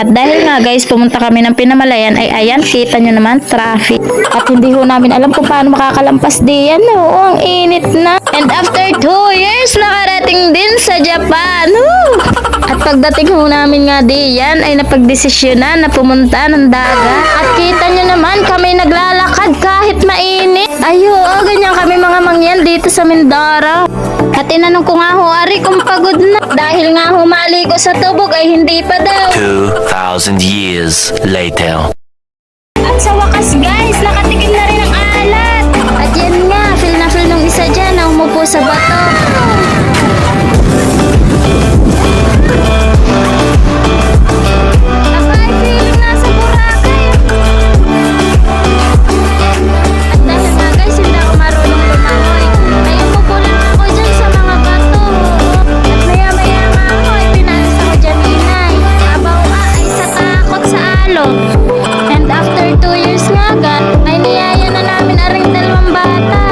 At dahil nga guys, pumunta kami ng Pinamalayan, ay ayan, kita nyo naman, traffic. At hindi ho namin alam kung paano makakalampas diyan. Oo, ang init na. And after 2 years, nakarating din sa Japan. Woo! At pagdating ho namin nga diyan, ay napagdesisyonan na pumunta ng dagat. At kita nyo naman, kami naglalakad kahit mainit. Ay, oo, ganyan kami mga mangyan dito sa Mindoro. At tinanong ko nga ho, Ari, kung pagod na. Dahil nga humali ko sa tubog ay hindi pa daw. 2,000 years later. At sa wakas guys, nakatikim na rin ang alat. At yan nga, feel na feel nung isa dyan na umupo sa bato. Abay, feeling nasa Boracay. At dahil nga guys, hindi ako marunong lumangoy. Ay umupo lang ako dyan sa mga bato. At maya-maya nga ako, ay pinalis ako dyan inay. Abaw ay sa takot sa alon. And after 2 years nga, ay niyaya na namin aring dalawang bata.